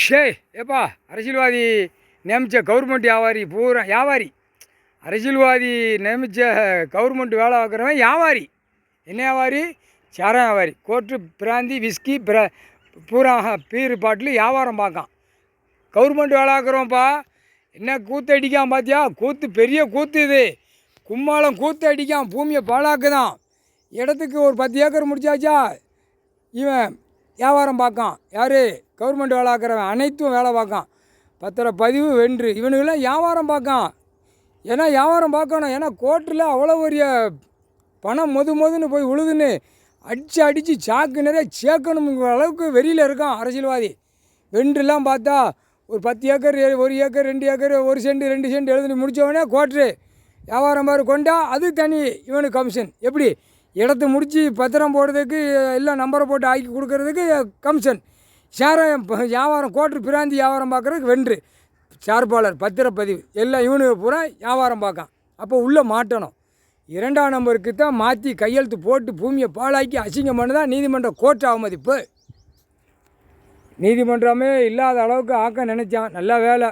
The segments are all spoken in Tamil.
ஷே ஏப்பா அரசியல்வாதி நியமித்த கவர்மெண்ட் வியாபாரி பூரா வியாபாரி அரசியல்வாதி நியமித்த கவர்மெண்ட் வேலை பார்க்குறவன் வியாபாரி. என்ன வியாபாரி? சாரம் வியாபாரி. கோட்ரு பிராந்தி விஸ்கி பூரா பீரு பாட்டில் வியாபாரம் பார்க்கான். கவர்மெண்ட் வேலை பார்க்குறோம்ப்பா. என்ன கூத்து அடிக்கான் பார்த்தியா? கூத்து பெரிய கூத்து இது. கும்மாளம் கூத்து அடிக்கான். பூமியை பாழாக்குதான். இடத்துக்கு ஒரு 10 ஏக்கர் முடிச்சாச்சா? இவன் வியாபாரம் பார்க்கான். யார்? கவர்மெண்ட் வேலை பார்க்குறவன் அனைத்தும் வேலை பார்க்கான். பத்திரப்பதிவு வென்று இவனுக்கெல்லாம் வியாபாரம் பார்க்கான். ஏன்னா வியாபாரம் பார்க்கணும். ஏன்னா கோர்ட்டில் அவ்வளோ பெரிய பணம் மொதுன்னு போய் உழுதுன்னு அடித்து சாக்கு நிறைய சேர்க்கணுங்கிற அளவுக்கு வெறியில் இருக்கான் அரசியல்வாதி. வென்றுலாம் பார்த்தா ஒரு 10 acre 1 acre 2 acre 1 cent 2 cent எழுதி முடித்தவொடனே கோர்ட்ரு வியாபாரம் பாரு கொண்டா அது தனி இவனுக்கு கமிஷன். எப்படி? இடத்த முடித்து பத்திரம் போடுறதுக்கு எல்லாம் நம்பரை போட்டு ஆக்கி கொடுக்கறதுக்கு கமிஷன். சேரம் வியாபாரம் கோர்ட்டு பிராந்தி வியாபாரம் பார்க்குறதுக்கு வென்று சார்பாளர் பத்திரப்பதிவு எல்லாம் இவனுக்கு பூரா வியாபாரம் பார்க்கான். அப்போ உள்ளே மாட்டணும். 2ஆம் நம்பருக்கு தான் மாற்றி கையெழுத்து போட்டு பூமியை பாழாக்கி அசிங்கம் பண்ண தான் நீதிமன்ற கோர்ட் அவமதிப்பு. நீதிமன்றமே இல்லாத அளவுக்கு ஆக்க நினச்சான். நல்ல வேலை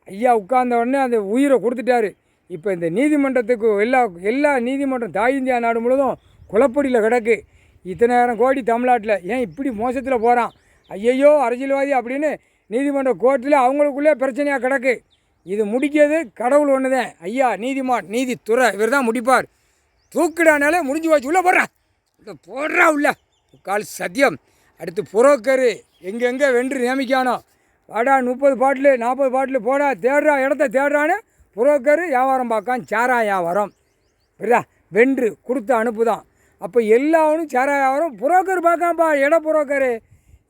ஐயா உட்கார்ந்த உடனே அந்த உயிரை கொடுத்துட்டாரு. இப்போ இந்த நீதிமன்றத்துக்கு எல்லா நீதிமன்றம் தாய் இந்தியா நாடு முழுவதும் குளப்படியில் கிடக்கு. இத்தனாயிரம் கோடி தமிழ்நாட்டில் ஏன் இப்படி மோசத்தில் போகிறான்? ஐயையோ அரசியல்வாதி அப்படின்னு நீதிமன்ற கோர்ட்டில் அவங்களுக்குள்ளே பிரச்சனையாக கிடக்கு. இது முடிக்கிறது கடவுள் ஒன்று தான். ஐயா நீதிமான் நீதித்துறை இவர் தான் முடிப்பார். தூக்கிடானாலே முடிஞ்சு போச்சு. உள்ளே போடுறா போடுறா உள்ள கால் சத்தியம். அடுத்து புரோக்கரு எங்கெங்கே வென்று நியமிக்கானோ வாடா 30 பாட்டில் 40 பாட்டில் போடா தேடுறா இடத்த தேடுறான்னு புரோக்கரு வியாபாரம் பார்க்கான். சாரா வியாபாரம் சரியா வென்று கொடுத்து அனுப்புதான். அப்போ எல்லாவனும் சாரா வியாபாரம் புரோக்கர் பார்க்கான்ப்பா.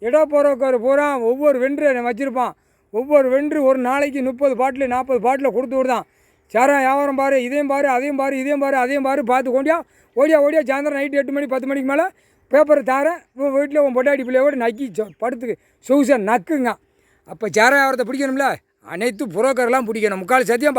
இட புரோக்கர் பூரா ஒவ்வொரு வென்று வச்சுருப்பான். ஒவ்வொரு வென்று ஒரு நாளைக்கு 30 பாட்டில் 40 பாட்டில் கொடுத்து விடுதான். சாரா வியாபாரம் பாரு, இதையும் பாரு அதையும் பாரு இதையும் பாரு அதையும் பாரு பார்த்து கொண்டியா ஓடியா சாயந்தரம் நைட்டு 8 மணி 10 மணிக்கு மேலே பேப்பரை தாரேன் வீட்டில் உன் பொட்டாடி பிள்ளையோட நக்கி படுத்து சொகுசை நக்குங்க. அப்போ சாரா வியாபாரத்தை பிடிக்கணும்ல. அனைத்து புரோக்கர்லாம் பிடிக்கணும். முக்கால் சத்தியம்